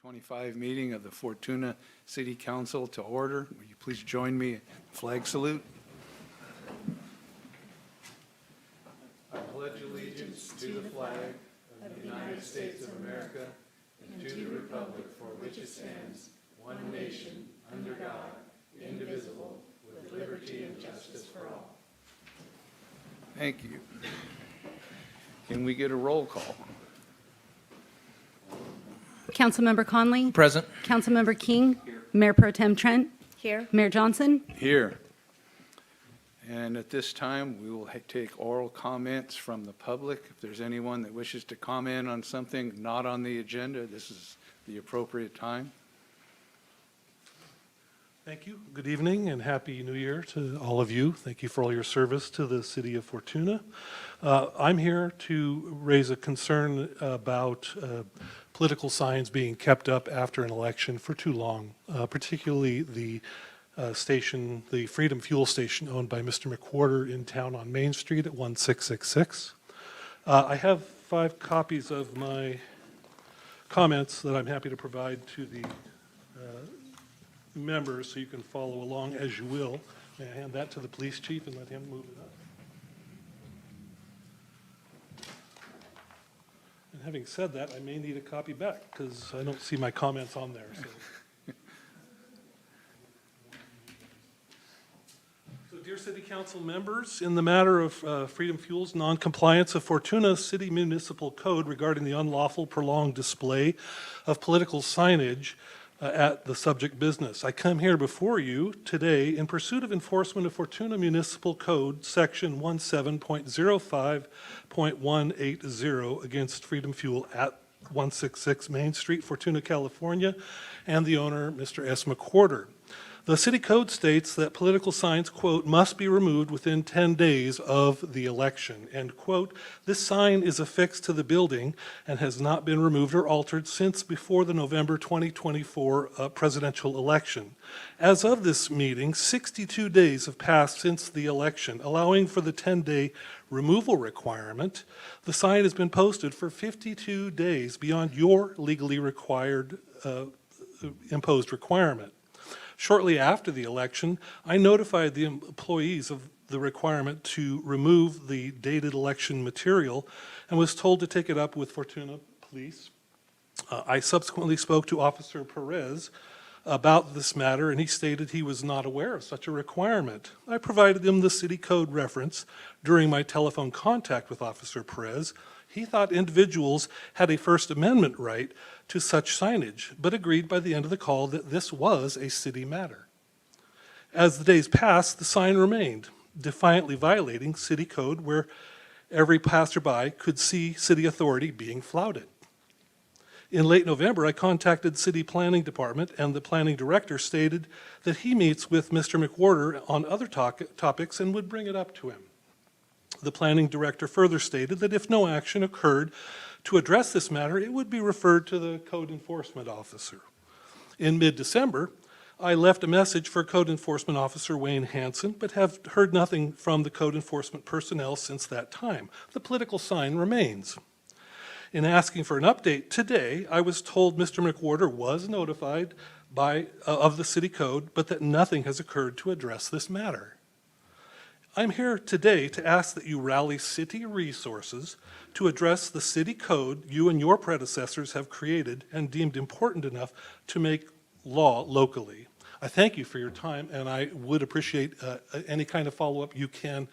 2025 meeting of the Fortuna City Council to order. Will you please join me in flag salute? I pledge allegiance to the flag of the United States of America and to the republic for which it stands, one nation, under God, indivisible, with liberty and justice for all. Thank you. Can we get a roll call? Councilmember Conley? Present. Councilmember King? Here. Mayor Pro Tem Trent? Here. Mayor Johnson? Here. And at this time, we will take oral comments from the public. If there's anyone that wishes to comment on something not on the agenda, this is the appropriate time. Thank you. Good evening and Happy New Year to all of you. Thank you for all your service to the city of Fortuna. I'm here to raise a concern about political signs being kept up after an election for too long, particularly the station, the Freedom Fuel Station owned by Mr. McWhorter in town on Main Street at 1666. I have 5 copies of my comments that I'm happy to provide to the members so you can follow along as you will. May I hand that to the police chief and let him move it up? And having said that, I may need a copy back because I don't see my comments on there. So dear City Council members, in the matter of Freedom Fuel's non-compliance of Fortuna City Municipal Code regarding the unlawful prolonged display of political signage at the subject business, I come here before you today in pursuit of enforcement of Fortuna Municipal Code Section 17.05.180 against Freedom Fuel at 166 Main Street, Fortuna, California, and the owner, Mr. S. McWhorter. The city code states that political signs, quote, must be removed within 10 days of the election, end quote. This sign is affixed to the building and has not been removed or altered since before the November 2024 presidential election. As of this meeting, 62 days have passed since the election, allowing for the 10-day removal requirement. The sign has been posted for 52 days beyond your legally required imposed requirement. Shortly after the election, I notified the employees of the requirement to remove the dated election material and was told to take it up with Fortuna Police. I subsequently spoke to Officer Perez about this matter, and he stated he was not aware of such a requirement. I provided him the city code reference during my telephone contact with Officer Perez. He thought individuals had a First Amendment right to such signage, but agreed by the end of the call that this was a city matter. As the days passed, the sign remained, defiantly violating city code where every passerby could see city authority being flouted. In late November, I contacted the city planning department, and the planning director stated that he meets with Mr. McWhorter on other topics and would bring it up to him. The planning director further stated that if no action occurred to address this matter, it would be referred to the code enforcement officer. In mid-December, I left a message for Code Enforcement Officer Wayne Hansen, but have heard nothing from the code enforcement personnel since that time. The political sign remains. In asking for an update today, I was told Mr. McWhorter was notified of the city code, but that nothing has occurred to address this matter. I'm here today to ask that you rally city resources to address the city code you and your predecessors have created and deemed important enough to make law locally. I thank you for your time, and I would appreciate any kind of follow-up you can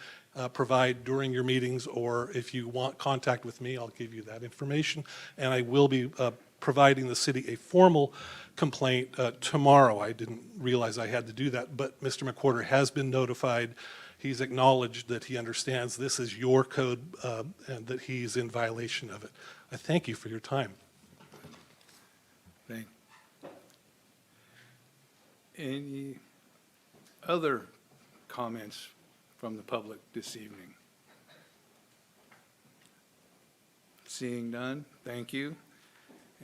provide during your meetings, or if you want contact with me, I'll give you that information, and I will be providing the city a formal complaint tomorrow. I didn't realize I had to do that, but Mr. McWhorter has been notified. He's acknowledged that he understands this is your code and that he's in violation of it. I thank you for your time. Thank you. Any other comments from the public this evening? Seeing none, thank you.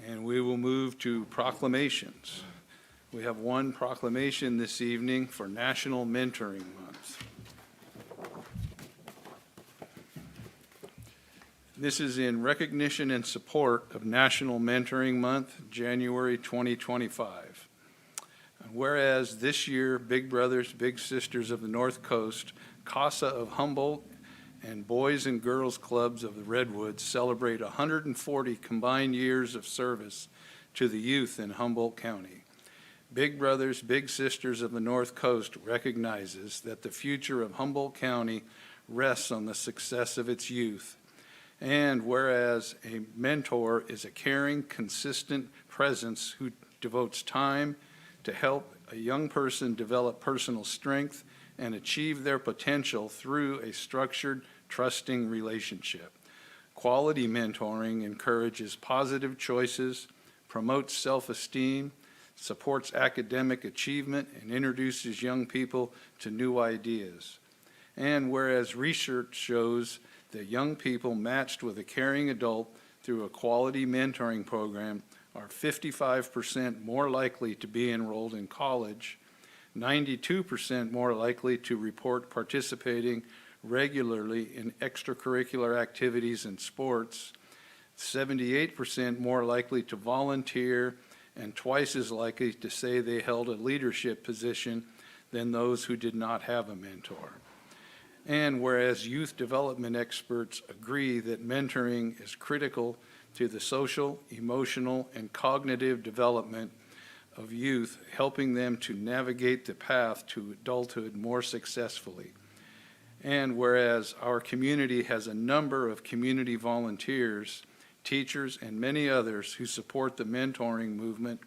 And we will move to proclamations. We have one proclamation this evening for National Mentoring Month. This is in recognition and support of National Mentoring Month, January 2025. Whereas this year, Big Brothers, Big Sisters of the North Coast, CASA of Humboldt, and Boys and Girls Clubs of the Redwoods celebrate 140 combined years of service to the youth in Humboldt County. Big Brothers, Big Sisters of the North Coast recognizes that the future of Humboldt County rests on the success of its youth. And whereas a mentor is a caring, consistent presence who devotes time to help a young person develop personal strength and achieve their potential through a structured, trusting relationship. Quality mentoring encourages positive choices, promotes self-esteem, supports academic achievement, and introduces young people to new ideas. And whereas research shows that young people matched with a caring adult through a quality mentoring program are 55% more likely to be enrolled in college, 92% more likely to report participating regularly in extracurricular activities and sports, 78% more likely to volunteer, and twice as likely to say they held a leadership position than those who did not have a mentor. And whereas youth development experts agree that mentoring is critical to the social, emotional, and cognitive development of youth, helping them to navigate the path to adulthood more successfully. And whereas our community has a number of community volunteers, teachers, and many others who support the mentoring movement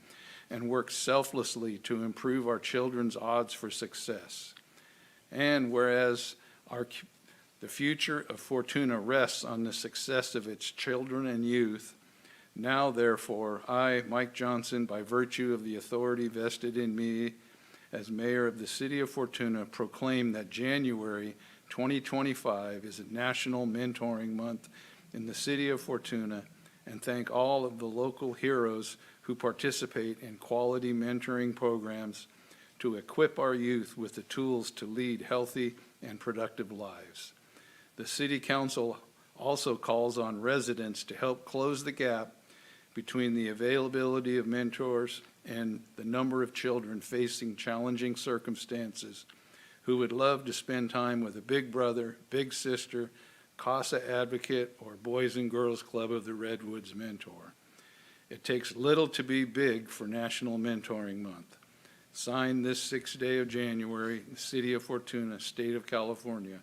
and work selflessly to improve our children's odds for success. And whereas the future of Fortuna rests on the success of its children and youth, now therefore, I, Mike Johnson, by virtue of the authority vested in me as mayor of the city of Fortuna, proclaim that January 2025 is a National Mentoring Month in the city of Fortuna, and thank all of the local heroes who participate in quality mentoring programs to equip our youth with the tools to lead healthy and productive lives. The City Council also calls on residents to help close the gap between the availability of mentors and the number of children facing challenging circumstances who would love to spend time with a big brother, big sister, CASA advocate, or Boys and Girls Club of the Redwoods mentor. It takes little to be big for National Mentoring Month. Signed this 6th day of January, the City of Fortuna, State of California.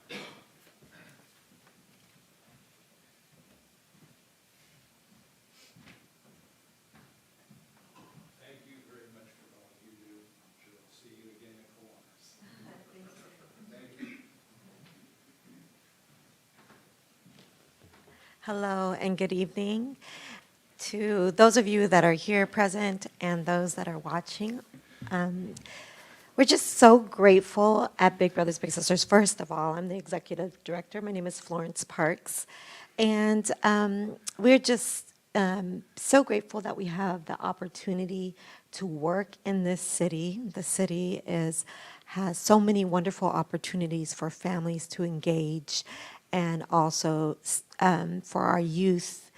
Thank you very much for all you do. I'm sure I'll see you again at Kiwanis. Thank you. Hello and good evening to those of you that are here present and those that are watching. We're just so grateful at Big Brothers Big Sisters. First of all, I'm the executive director. My name is Florence Parks. And we're just so grateful that we have the opportunity to work in this city. The city has so many wonderful opportunities for families to engage and also for our youth.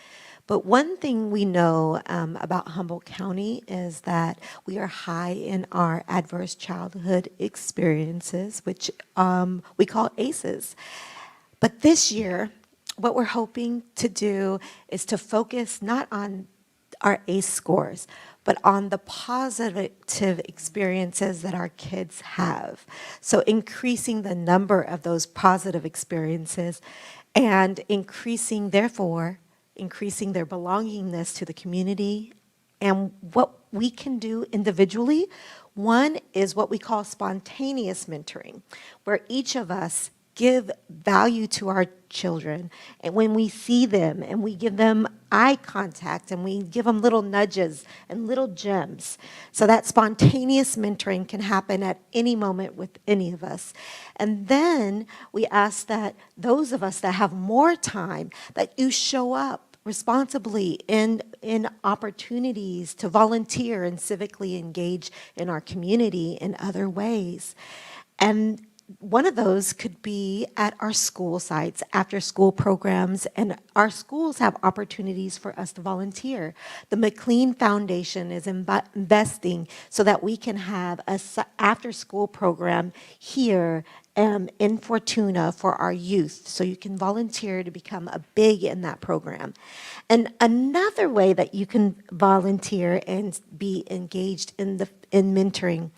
But one thing we know about Humboldt County is that we are high in our adverse childhood experiences, which we call ACEs. But this year, what we're hoping to do is to focus not on our ACE scores, but on the positive experiences that our kids have. So increasing the number of those positive experiences and increasing their belongingness to the community and what we can do individually. One is what we call spontaneous mentoring, where each of us give value to our children, and when we see them and we give them eye contact and we give them little nudges and little gems. So that spontaneous mentoring can happen at any moment with any of us. And then we ask that those of us that have more time, that you show up responsibly in opportunities to volunteer and civically engage in our community in other ways. And one of those could be at our school sites, after school programs, and our schools have opportunities for us to volunteer. The McLean Foundation is investing so that we can have a after school program here in Fortuna for our youth, so you can volunteer to become a big in that program. And another way that you can volunteer and be engaged in mentoring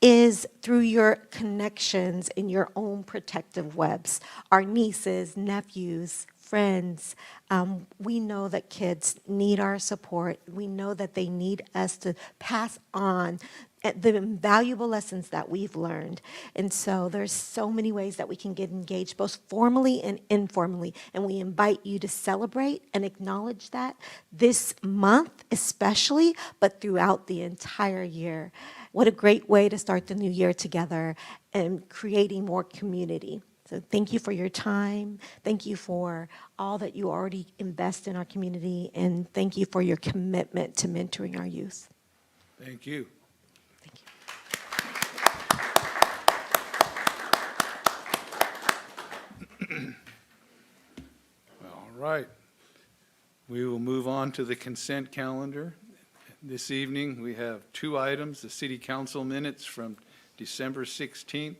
is through your connections in your own protective webs. Our nieces, nephews, friends, we know that kids need our support. We know that they need us to pass on the valuable lessons that we've learned. And so there's so many ways that we can get engaged, both formally and informally. And we invite you to celebrate and acknowledge that this month especially, but throughout the entire year. What a great way to start the new year together and creating more community. So thank you for your time. Thank you for all that you already invest in our community. And thank you for your commitment to mentoring our youth. Thank you. Thank you. All right. We will move on to the consent calendar. This evening, we have two items, the city council minutes from December 16th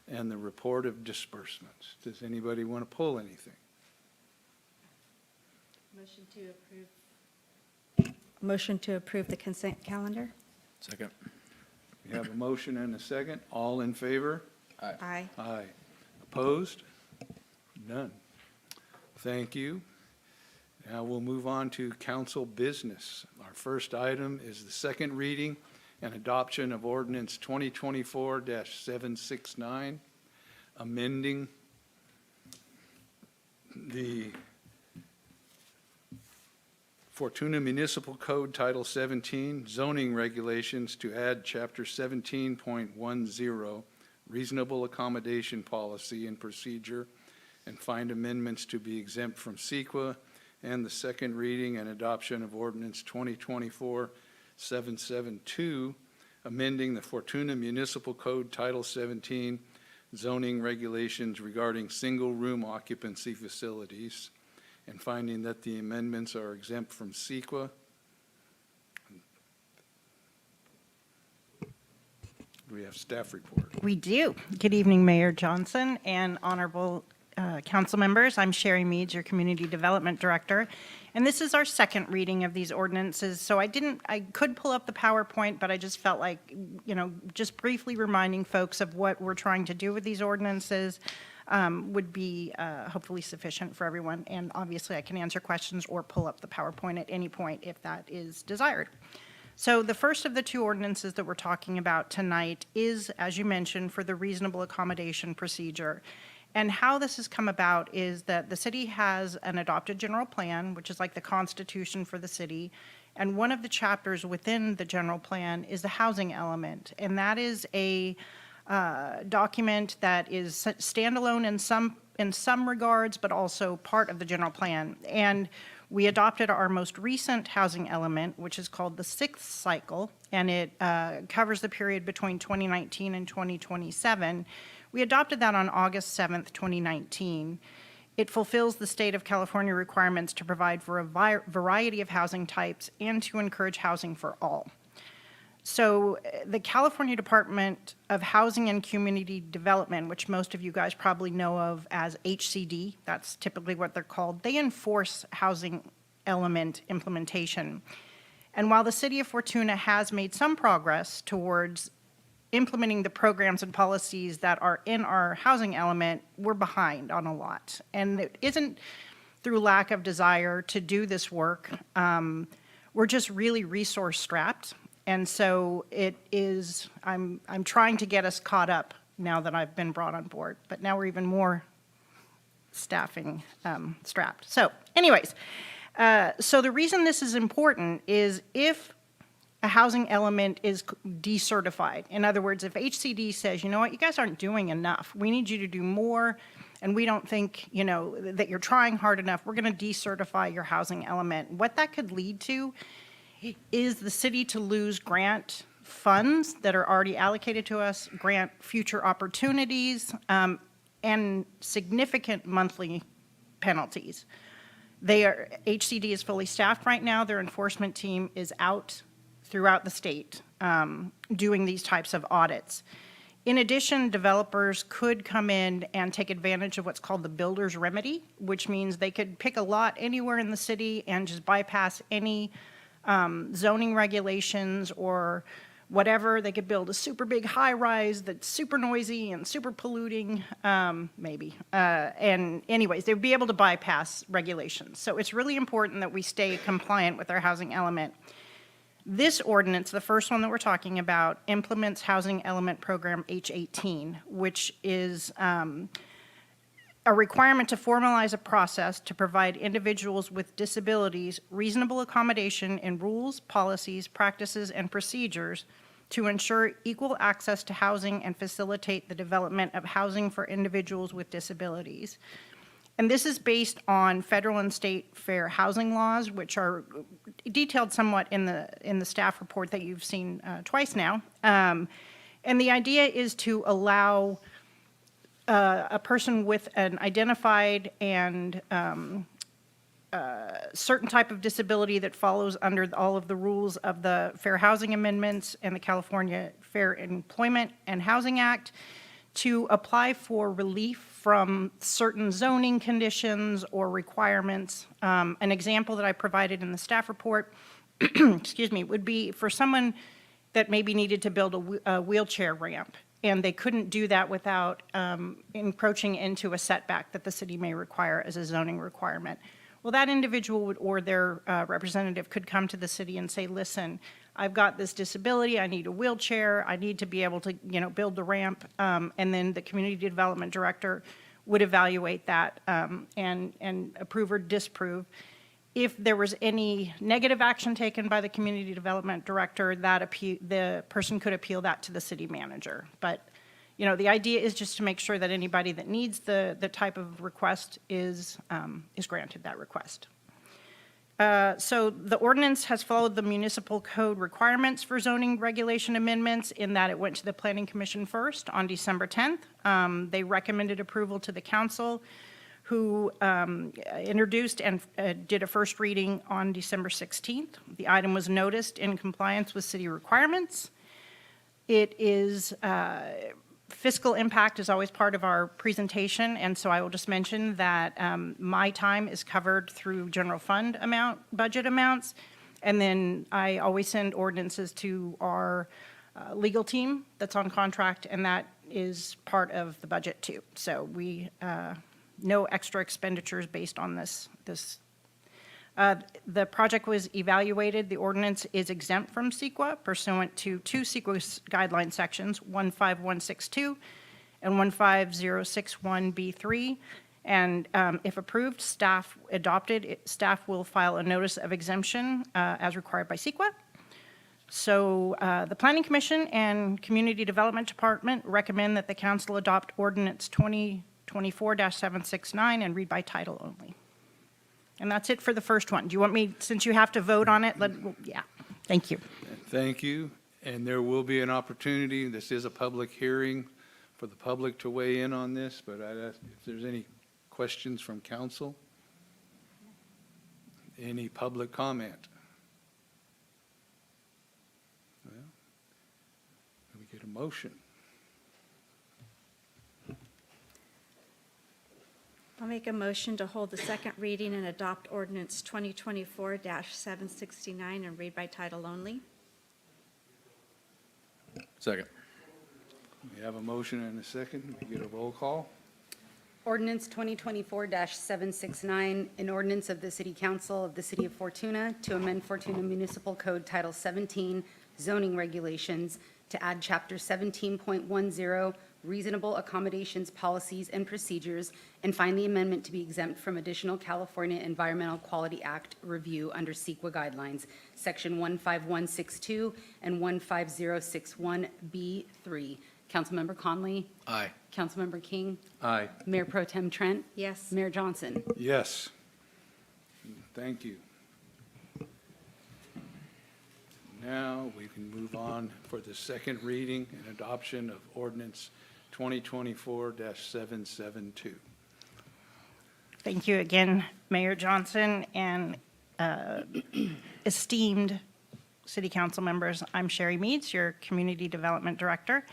and the report of disbursements. Does anybody want to pull anything? Motion to approve the consent calendar? Second. We have a motion and a second. All in favor? Aye. Aye. Opposed? None. Thank you. Now we'll move on to council business. Our first item is the second reading and adoption of ordinance 2024-769, amending the Fortuna Municipal Code Title 17 zoning regulations to add Chapter 17.10 reasonable accommodation policy and procedure, and find amendments to be exempt from CEQA, and the second reading and adoption of ordinance 2024-772, amending the Fortuna Municipal Code Title 17 zoning regulations regarding single-room occupancy facilities, and finding that the amendments are exempt from CEQA. We have staff report. We do. Good evening, Mayor Johnson and honorable council members. I'm Sherry Meads, your Community Development Director, and this is our second reading of these ordinances. So I could pull up the PowerPoint, but I just felt like, just briefly reminding folks of what we're trying to do with these ordinances would be hopefully sufficient for everyone. And obviously I can answer questions or pull up the PowerPoint at any point if that is desired. So the first of the two ordinances that we're talking about tonight is, as you mentioned, for the reasonable accommodation procedure. And how this has come about is that the city has an adopted general plan, which is like the constitution for the city. And one of the chapters within the general plan is the housing element. And that is a document that is standalone in some regards, but also part of the general plan. And we adopted our most recent housing element, which is called the sixth cycle, and it covers the period between 2019 and 2027. We adopted that on August 7th, 2019. It fulfills the state of California requirements to provide for a variety of housing types and to encourage housing for all. So the California Department of Housing and Community Development, which most of you guys probably know of as HCD, that's typically what they're called, they enforce housing element implementation. And while the city of Fortuna has made some progress towards implementing the programs and policies that are in our housing element, we're behind on a lot. And it isn't through lack of desire to do this work. We're just really resource strapped. And so it is, I'm trying to get us caught up now that I've been brought on board, but now we're even more staffing strapped. So anyways, so the reason this is important is if a housing element is decertified, in other words, if HCD says, you know what, you guys aren't doing enough, we need you to do more, and we don't think, that you're trying hard enough, we're gonna decertify your housing element. What that could lead to is the city to lose grant funds that are already allocated to us, grant future opportunities, and significant monthly penalties. HCD is fully staffed right now. Their enforcement team is out throughout the state doing these types of audits. In addition, developers could come in and take advantage of what's called the builder's remedy, which means they could pick a lot anywhere in the city and just bypass any zoning regulations or whatever. They could build a super big high-rise that's super noisy and super polluting, maybe. And anyways, they'd be able to bypass regulations. So it's really important that we stay compliant with our housing element. This ordinance, the first one that we're talking about, implements Housing Element Program H18, which is a requirement to formalize a process to provide individuals with disabilities reasonable accommodation in rules, policies, practices, and procedures to ensure equal access to housing and facilitate the development of housing for individuals with disabilities. And this is based on federal and state fair housing laws, which are detailed somewhat in the staff report that you've seen twice now. And the idea is to allow a person with an identified and certain type of disability that follows under all of the rules of the Fair Housing Amendments and the California Fair Employment and Housing Act to apply for relief from certain zoning conditions or requirements. An example that I provided in the staff report, excuse me, would be for someone that maybe needed to build a wheelchair ramp, and they couldn't do that without encroaching into a setback that the city may require as a zoning requirement. Well, that individual or their representative could come to the city and say, listen, I've got this disability, I need a wheelchair, I need to be able to, build the ramp, and then the community development director would evaluate that and approve or disapprove. If there was any negative action taken by the community development director, the person could appeal that to the city manager. But, the idea is just to make sure that anybody that needs the type of request is granted that request. So the ordinance has followed the municipal code requirements for zoning regulation amendments in that it went to the Planning Commission first on December 10th. They recommended approval to the council, who introduced and did a first reading on December 16th. The item was noticed in compliance with city requirements. It is fiscal impact is always part of our presentation, and so I will just mention that my time is covered through general fund budget amounts, and then I always send ordinances to our legal team that's on contract, and that is part of the budget too. So we no extra expenditures based on this. The project was evaluated. The ordinance is exempt from CEQA pursuant to two CEQA guideline sections, 15162 and 15061B3. And if approved, staff will file a notice of exemption as required by CEQA. So the Planning Commission and Community Development Department recommend that the council adopt ordinance 2024-769 and read by title only. And that's it for the first one. Do you want me, since you have to vote on it, yeah, thank you. Thank you. And there will be an opportunity, this is a public hearing, for the public to weigh in on this, but I'd ask if there's any questions from council. Any public comment? Well, can we get a motion? I'll make a motion to hold the second reading and adopt ordinance 2024-769 and read by title only. Second. We have a motion and a second. We get a roll call. Ordinance 2024-769, an ordinance of the City Council of the City of Fortuna to amend Fortuna Municipal Code Title 17 zoning regulations to add Chapter 17.10 reasonable accommodations, policies, and procedures, and find the amendment to be exempt from additional California Environmental Quality Act review under CEQA guidelines, Section 15162 and 15061B3. Councilmember Conley? Aye. Councilmember King? Aye. Mayor Pro Tem Trent? Yes. Mayor Johnson? Yes. Thank you. Now we can move on for the second reading and adoption of ordinance 2024-772. Thank you again, Mayor Johnson, and esteemed city council members. I'm Sherry Meads, your Community Development Director.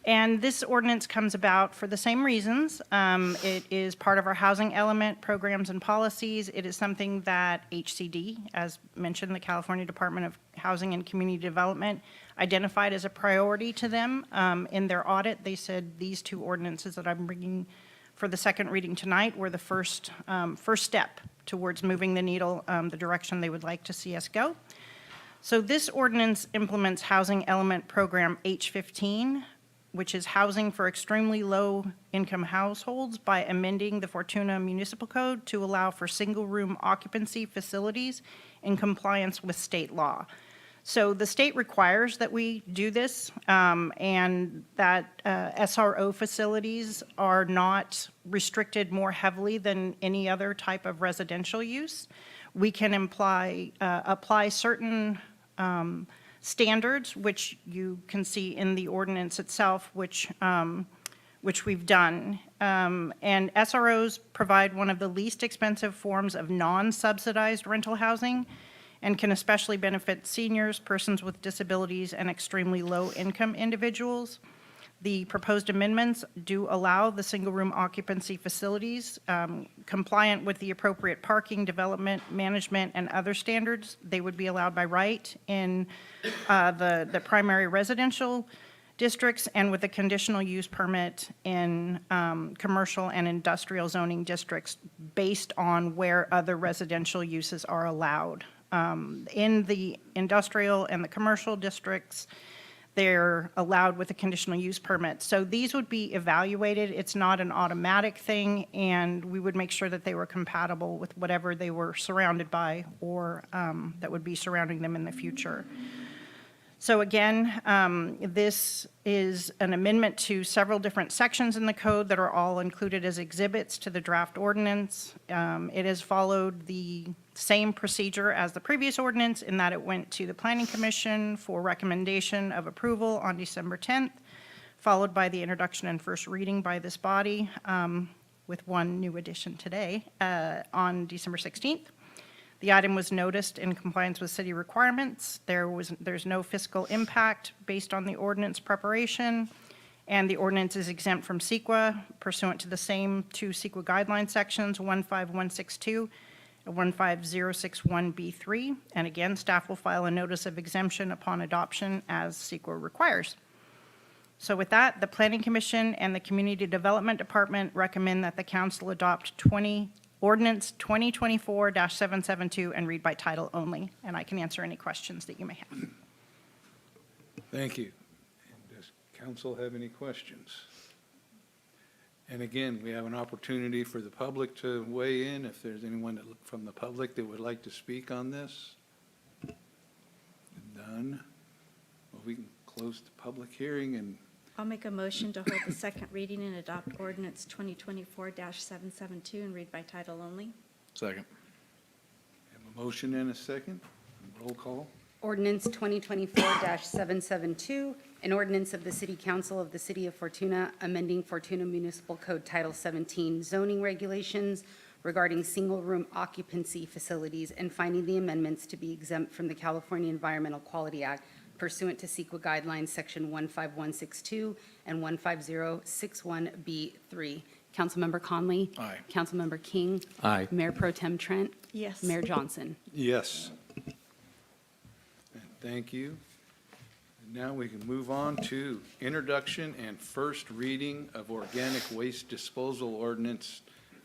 And this ordinance comes about for the same reasons. It is part of our housing element programs and policies. It is something that HCD, as mentioned, the California Department of Housing and Community Development, identified as a priority to them. In their audit, they said these two ordinances that I'm bringing for the second reading tonight were the first step towards moving the needle the direction they would like to see us go. So this ordinance implements Housing Element Program H15, which is housing for extremely low-income households, by amending the Fortuna Municipal Code to allow for single-room occupancy facilities in compliance with state law. So the state requires that we do this, and that SRO facilities are not restricted more heavily than any other type of residential use. We can apply certain standards, which you can see in the ordinance itself, which we've done. And SROs provide one of the least expensive forms of non-subsidized rental housing, and can especially benefit seniors, persons with disabilities, and extremely low-income individuals. The proposed amendments do allow the single-room occupancy facilities compliant with the appropriate parking, development, management, and other standards. They would be allowed by right in the primary residential districts, and with a conditional use permit in commercial and industrial zoning districts based on where other residential uses are allowed. In the industrial and the commercial districts, they're allowed with a conditional use permit. So these would be evaluated. It's not an automatic thing, and we would make sure that they were compatible with whatever they were surrounded by, or that would be surrounding them in the future. So again, this is an amendment to several different sections in the code that are all included as exhibits to the draft ordinance. It has followed the same procedure as the previous ordinance, in that it went to the Planning Commission for recommendation of approval on December 10th, followed by the introduction and first reading by this body, with one new addition today, on December 16th. The item was noticed in compliance with city requirements. There's no fiscal impact based on the ordinance preparation, and the ordinance is exempt from CEQA pursuant to the same two CEQA guideline sections, 15162 and 15061B3. And again, staff will file a notice of exemption upon adoption as CEQA requires. So with that, the Planning Commission and the Community Development Department recommend that the council adopt Ordinance 2024-772 and read by title only. And I can answer any questions that you may have. Thank you. And does council have any questions? And again, we have an opportunity for the public to weigh in if there's anyone from the public that would like to speak on this. None. Well, we can close the public hearing, and I'll make a motion to hold the second reading and adopt ordinance 2024-772 and read by title only. Second. have a motion and a second. Roll call. Ordinance 2024-772, an ordinance of the City Council of the City of Fortuna, amending Fortuna Municipal Code Title 17 zoning regulations regarding single-room occupancy facilities, and finding the amendments to be exempt from the California Environmental Quality Act pursuant to CEQA guidelines section 15162 and 15061B3. Councilmember Conley. Aye. Councilmember King. Aye. Mayor Pro Tem Trent. Yes. Mayor Johnson. Yes. And thank you. And now we can move on to introduction and first reading of organic waste disposal ordinance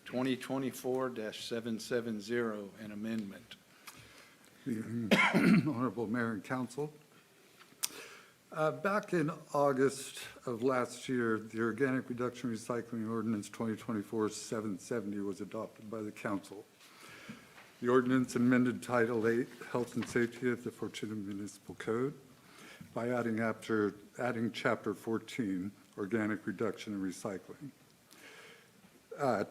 2024-770, an amendment. Honorable Mayor and Council. Back in August of last year, the Organic Reduction Recycling Ordinance 2024-770 was adopted by the council. The ordinance amended Title 8, Health and Safety of the Fortuna Municipal Code, by adding Chapter 14, Organic Reduction and Recycling.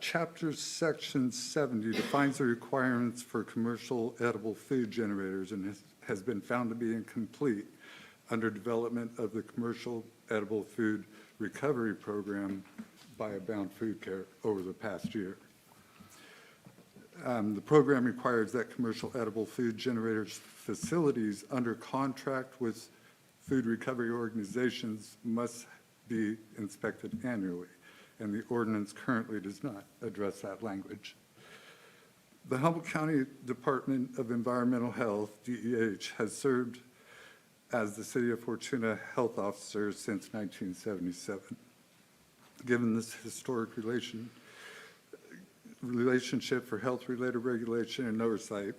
Chapter Section 70 defines the requirements for commercial edible food generators and has been found to be incomplete under development of the Commercial Edible Food Recovery Program by Abound Food Care over the past year. The program requires that commercial edible food generators facilities under contract with food recovery organizations must be inspected annually, and the ordinance currently does not address that language. The Humboldt County Department of Environmental Health, DEH, has served as the City of Fortuna health officer since 1977. Given this historic relationship for health-related regulation and oversight,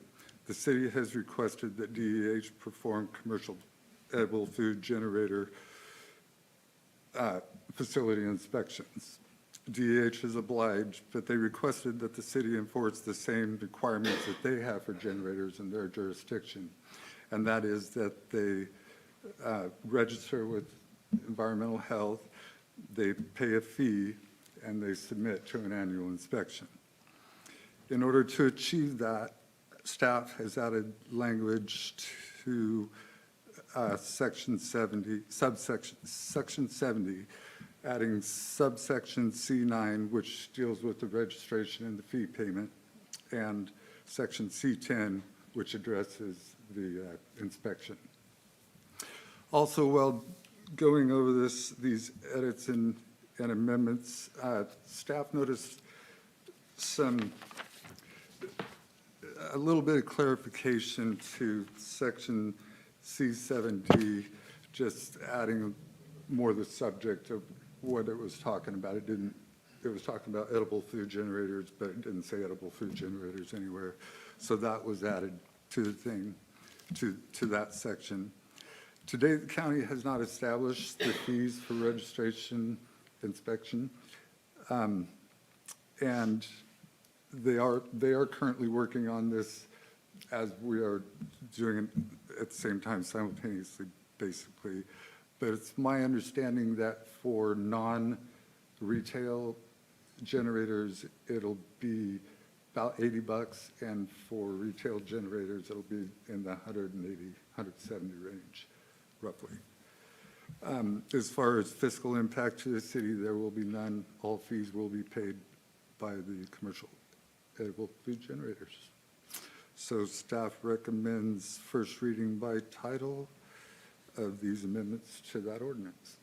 the city has requested that DEH perform commercial edible food generator facility inspections. DEH is obliged, but they requested that the city enforce the same requirements that they have for generators in their jurisdiction, and that is that they register with environmental health, they pay a fee, and they submit to an annual inspection. In order to achieve that, staff has added language to Section 70, Section 70, adding subsection C9, which deals with the registration and the fee payment, and Section C10, which addresses the inspection. Also, while going over these edits and amendments, staff noticed a little bit of clarification to Section C7D, just adding more the subject of what it was talking about. It was talking about edible food generators, but it didn't say edible food generators anywhere. So that was added to the thing, to that section. Today, the county has not established the fees for registration inspection. And they are currently working on this as we are doing it at the same time simultaneously, basically. But it's my understanding that for non-retail generators, it'll be about $80, and for retail generators, it'll be in the 180, 170 range, roughly. As far as fiscal impact to the city, there will be none. All fees will be paid by the commercial edible food generators. So staff recommends first reading by title of these amendments to that ordinance.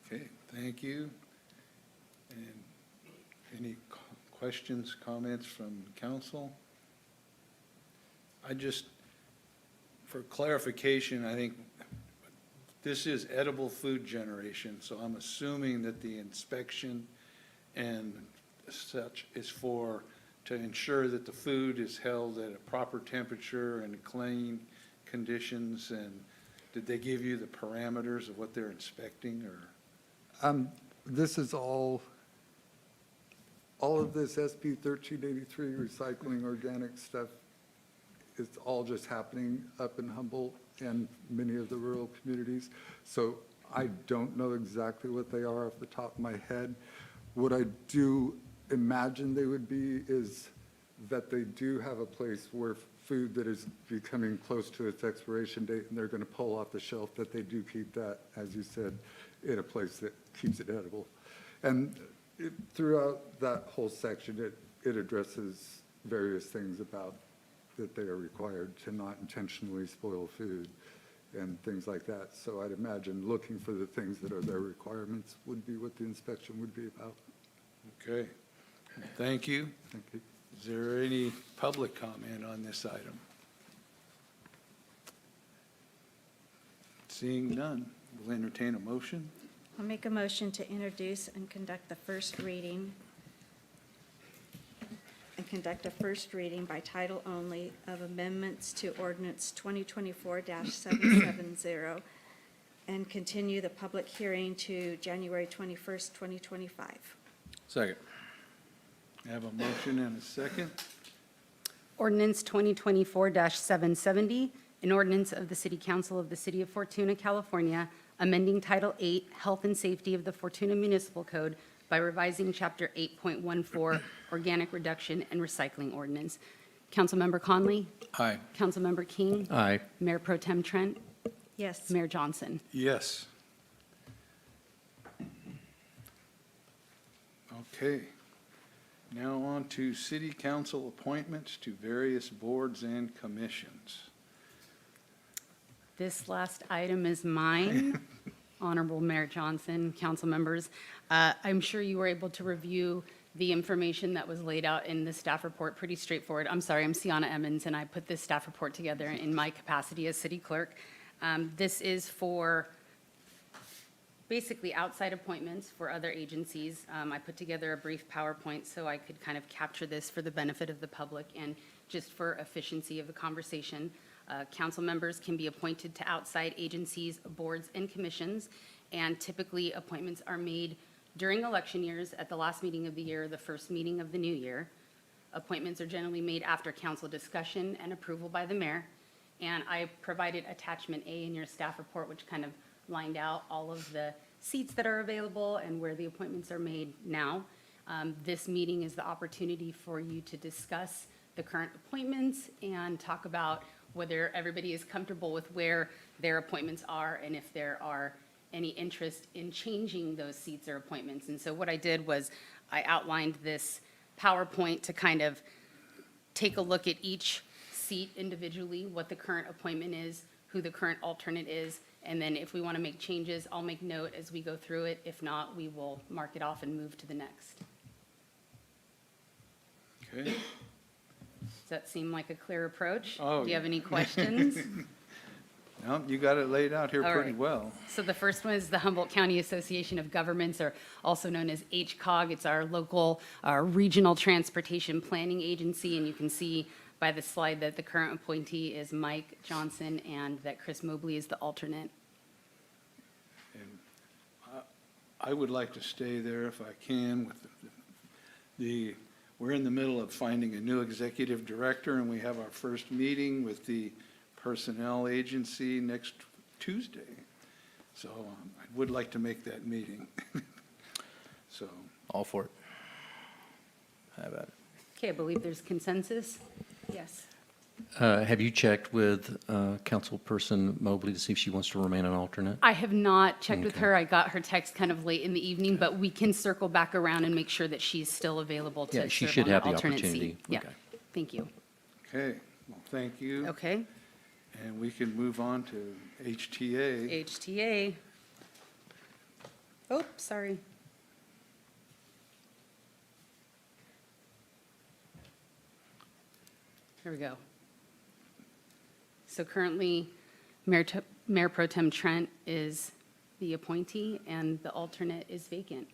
Okay, thank you. And any questions, comments from council? For clarification, I think this is edible food generation, so I'm assuming that the inspection and such is to ensure that the food is held at a proper temperature and clean conditions. And did they give you the parameters of what they're inspecting, or? This is all of this SB 1383 recycling organic stuff, it's all just happening up in Humboldt and many of the rural communities. So I don't know exactly what they are off the top of my head. What I do imagine they would be is that they do have a place where food that is becoming close to its expiration date, and they're going to pull off the shelf, that they do keep that, as you said, in a place that keeps it edible. And throughout that whole section, it addresses various things about that they are required to not intentionally spoil food and things like that. So I'd imagine looking for the things that are their requirements would be what the inspection would be about. Okay, thank you. Thank you. Is there any public comment on this item? Seeing none, we'll entertain a motion. I'll make a motion to introduce and conduct the first reading by title only of amendments to ordinance 2024-770 and continue the public hearing to January 21st, 2025. Second. I have a motion and a second. Ordinance 2024-770, an ordinance of the City Council of the City of Fortuna, California, amending Title 8, Health and Safety of the Fortuna Municipal Code by revising Chapter 8.14, Organic Reduction and Recycling Ordinance, Councilmember Conley, Aye. Councilmember King, Aye. Mayor Pro Tem Trent, Yes. Mayor Johnson. Yes. Okay. Now on to city council appointments to various boards and commissions. This last item is mine. Honorable Mayor Johnson, council members. I'm sure you were able to review the information that was laid out in the staff report, pretty straightforward. I'm sorry, I'm Sienna Emmons, and I put this staff report together in my capacity as city clerk. This is for basically outside appointments for other agencies. I put together a brief PowerPoint so I could kind of capture this for the benefit of the public and just for efficiency of the conversation. Council members can be appointed to outside agencies, boards, and commissions, and typically appointments are made during election years at the last meeting of the year, the first meeting of the new year. Appointments are generally made after council discussion and approval by the mayor. And I provided attachment A in your staff report, which kind of lined out all of the seats that are available and where the appointments are made now. This meeting is the opportunity for you to discuss the current appointments and talk about whether everybody is comfortable with where their appointments are and if there are any interest in changing those seats or appointments. And so what I did was I outlined this PowerPoint to kind of take a look at each seat individually, what the current appointment is, who the current alternate is, and then if we want to make changes, I'll make note as we go through it. If not, we will mark it off and move to the next. Okay. Does that seem like a clear approach? Oh, Do you have yeah. any questions? No, you got it laid out here All pretty right. well. So the first one is the Humboldt County Association of Governments, or also known as HCOG. It's our local, regional transportation planning agency, and you can see by the slide that the current appointee is Mike Johnson and that Chris Mobley is the alternate. And I would like to stay there if I can with we're in the middle of finding a new executive director, and we have our first meeting with the personnel agency next Tuesday. So I would like to make that meeting. So, All for it. How about it? Okay, I believe there's consensus. Yes. Have you checked with Councilperson Mobley to see if she wants to remain an alternate? I have not checked with Okay. her. I got her text kind of late in the evening, but we can circle back around and make sure that she's still available to Yeah, she serve should on the have the alternate opportunity. seat. Yeah, Okay. thank you. okay, well, thank you. Okay, And we can move on to HTA. HTA. Oh, sorry. Here we go. So currently, Mayor Pro Tem Trent is the appointee and the alternate is vacant.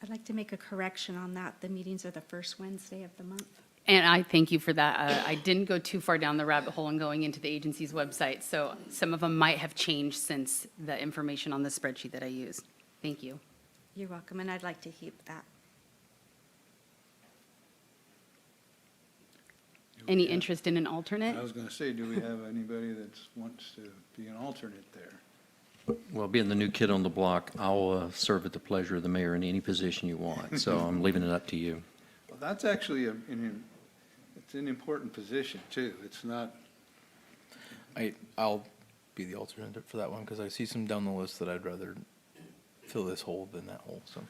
I'd like to make a correction on that. The meetings are the first Wednesday of the month. And I thank you for that. I didn't go too far down the rabbit hole in going into the agency's website, so some of them might have changed since the information on the spreadsheet that I used. Thank you. You're welcome, and I'd like to keep that. Any interest in an I alternate? was going to say, do we have anybody that wants to be an alternate there? Well, being the new kid on the block, I'll serve at the pleasure of the mayor in any position you want, so I'm leaving it up to you. Well, that's actually it's an important position, too. It's not, I'll be the alternate for that one because I see some down the list that I'd rather fill this hole than that hole, so.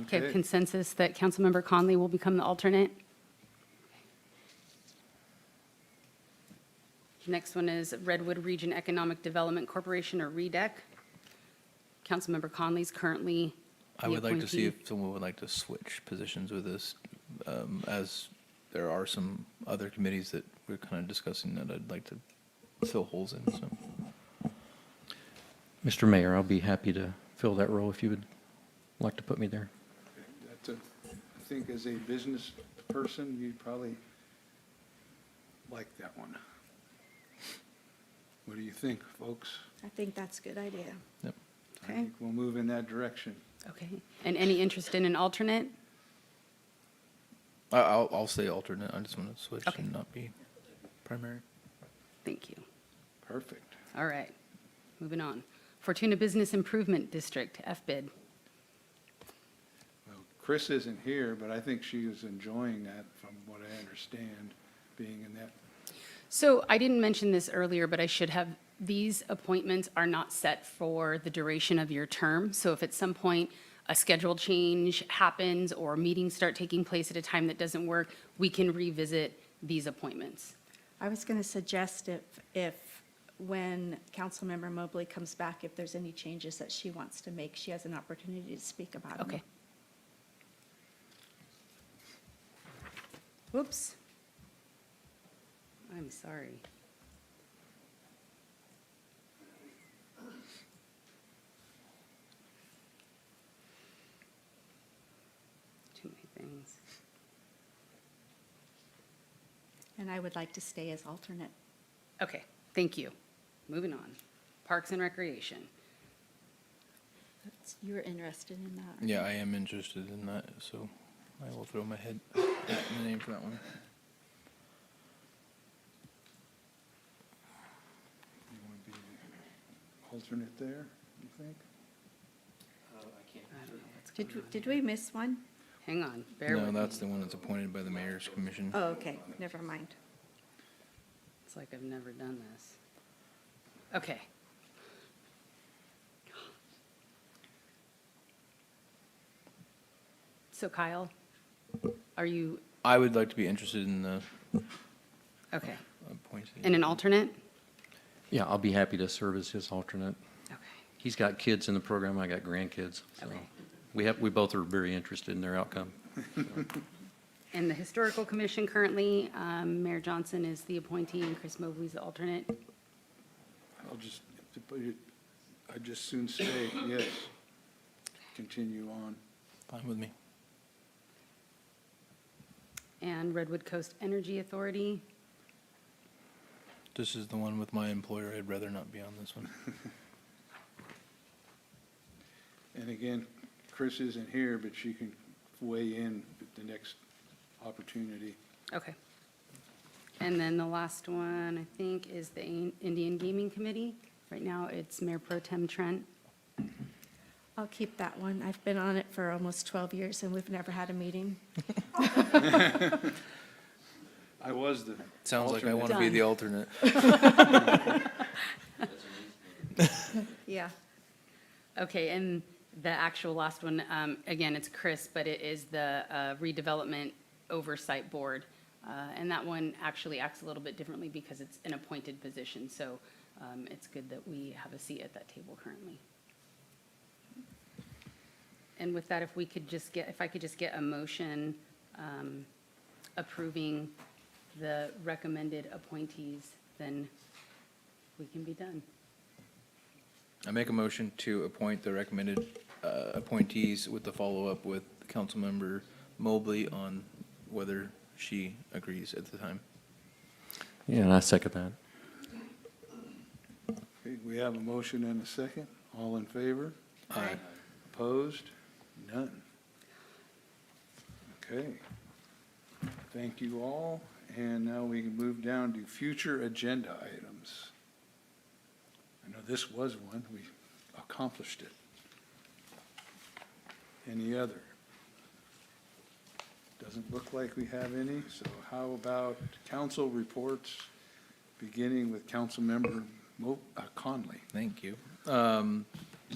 Okay, consensus that Councilmember Conley will become the alternate. Next one is Redwood Region Economic Development Corporation, or REDEC. Councilmember Conley's currently the I would like to see appointee. if someone would like to switch positions with this, as there are some other committees that we're kind of discussing that I'd like to fill holes in, so. Mr. Mayor, I'll be happy to fill that role if you would like to put me there. I think as a business person, you'd probably like that one. What do you think, folks? I think that's a good idea. Yep. I Okay, think we'll move in that direction. okay. And any interest in an alternate? I'll stay alternate. I just want to switch Okay. and not be primary. Thank you. Perfect. All right, moving on. Fortuna Business Improvement District, FBID. Well, Chris isn't here, but I think she was enjoying that, from what I understand, being in that. So I didn't mention this earlier, but I should have. These appointments are not set for the duration of your term. So if at some point a schedule change happens or meetings start taking place at a time that doesn't work, we can revisit these appointments. I was going to suggest if when Councilmember Mobley comes back, if there's any changes that she wants to make, she has an opportunity to speak about them. Okay. Whoops. I'm sorry. Too many things. And I would like to stay as alternate. Okay, thank you. Moving on. Parks and Recreation. You were interested in that? Yeah, I am interested in that, so I will throw my head at the name for that one. You want to be the alternate there, you think? I don't know what's Did, going on. did we miss one? Hang on, bear No, with that's me. the one that's appointed by the mayor's commission. Oh, okay, never mind. It's like I've never done this. Okay. So Kyle, are you, I would like to be interested in the okay, appointee. and an alternate? Yeah, I'll be happy to serve as his alternate. Okay, He's got kids in the program, I got grandkids, so Okay. we both are very interested in their outcome. and the Historical Commission currently, Mayor Johnson is the appointee and Chris Mobley's the alternate. I'd just soon say, yes, continue on. Fine with me. And Redwood Coast Energy Authority. This is the one with my employer. I'd rather not be on this one. And again, Chris isn't here, but she can weigh in at the next opportunity. Okay. And then the last one, I think, is the Indian Gaming Committee. Right now, it's Mayor Pro Tem Trent. I'll keep that one. I've been on it for almost 12 years, and we've never had a meeting. I was the Sounds like I alternate. want to be the alternate. Yeah. Okay, and the actual last one, again, it's Chris, but it is the Redevelopment Oversight Board. And that one actually acts a little bit differently because it's an appointed position. So it's good that we have a seat at that table currently. And with that, if I could just get a motion approving the recommended appointees, then we can be done. I make a motion to appoint the recommended appointees with the follow-up with Councilmember Mobley on whether she agrees at the time. Yeah, and I second that. Okay, we have a motion and a second. All in favor? Aye. Opposed? None. Okay. Thank you all. And now we can move down to future agenda items. I know this was one. We accomplished it. Any other? Doesn't look like we have any. So how about council reports, beginning with Councilmember Conley? Thank you.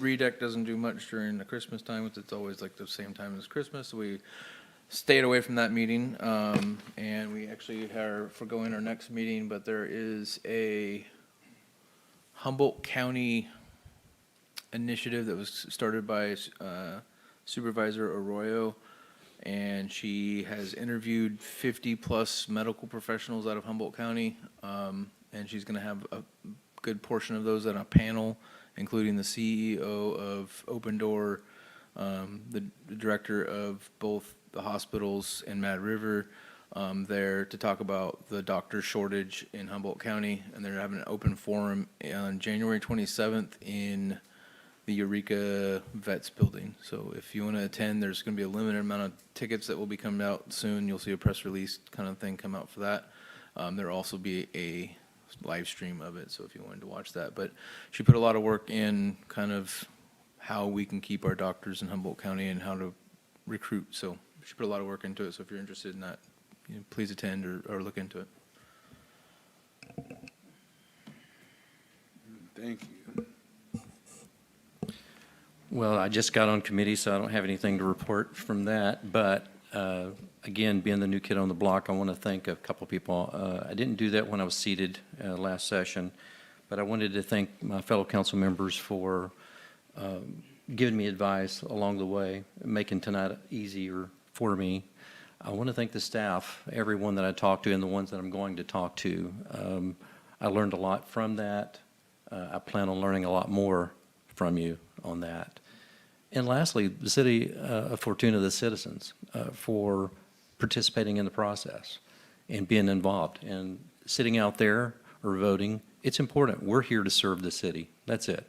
REDEC doesn't do much during the Christmas time. It's always like the same time as Christmas. So we stayed away from that meeting. And we actually are foregoing our next meeting, but there is a Humboldt County initiative that was started by Supervisor Arroyo. And she has interviewed 50-plus medical professionals out of Humboldt County. And she's going to have a good portion of those on a panel, including the CEO of Open Door, the director of both the hospitals in Mad River, there to talk about the doctor shortage in Humboldt County. And they're having an open forum on January 27th in the Eureka Vets building. So if you want to attend, there's going to be a limited amount of tickets that will be coming out soon. You'll see a press release kind of thing come out for that. There'll also be a live stream of it, so if you wanted to watch that. But she put a lot of work in kind of how we can keep our doctors in Humboldt County and how to recruit. So she put a lot of work into it. So if you're interested in that, please attend or look into it. Thank you. Well, I just got on committee, so I don't have anything to report from that. But again, being the new kid on the block, I want to thank a couple people. I didn't do that when I was seated last session, but I wanted to thank my fellow council members for giving me advice along the way, making tonight easier for me. I want to thank the staff, everyone that I talked to and the ones that I'm going to talk to. I learned a lot from that. I plan on learning a lot more from you on that. And lastly, the city of Fortuna, the citizens, for participating in the process and being involved and sitting out there or voting. It's important. We're here to serve the city. That's it.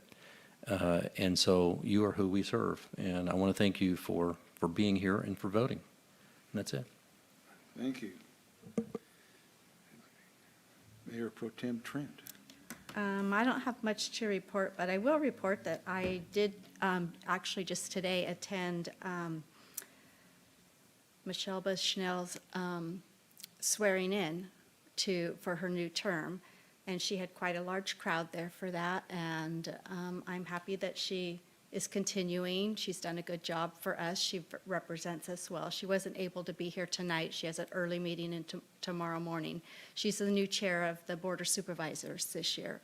And so you are who we serve. And I want to thank you for being here and for voting. And that's it. Thank you. Mayor Pro Tem Trent. I don't have much to report, but I will report that I did actually just today attend Michelle Bushnell's swearing in for her new term, and she had quite a large crowd there for that, and I'm happy that she is continuing. She's done a good job for us. She represents us well. She wasn't able to be here tonight. She has an early meeting tomorrow morning. She's the new chair of the Board of Supervisors this year,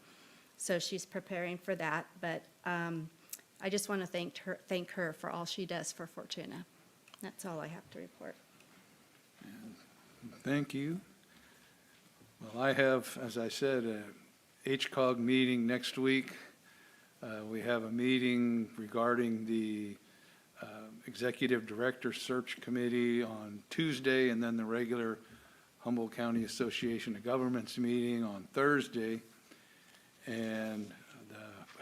so she's preparing for that. But I just want to thank her for all she does for Fortuna. That's all I have to report. Thank you. Well, I have, as I said, a HCOG meeting next week. We have a meeting regarding the Executive Director Search Committee on Tuesday, and then the regular Humboldt County Association of Governments meeting on Thursday. And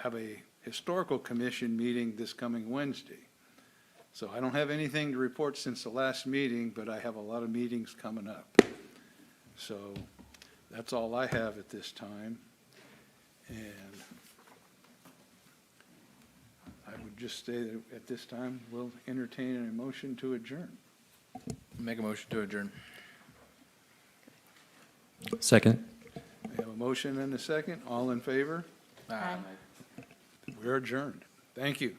have a Historical Commission meeting this coming Wednesday. So I don't have anything to report since the last meeting, but I have a lot of meetings coming up. So that's all I have at this time. And I would just say that at this time, we'll entertain a motion to adjourn. Make a motion to adjourn. Second. We have a motion and a second. All in favor? Aye. We're adjourned. Thank you.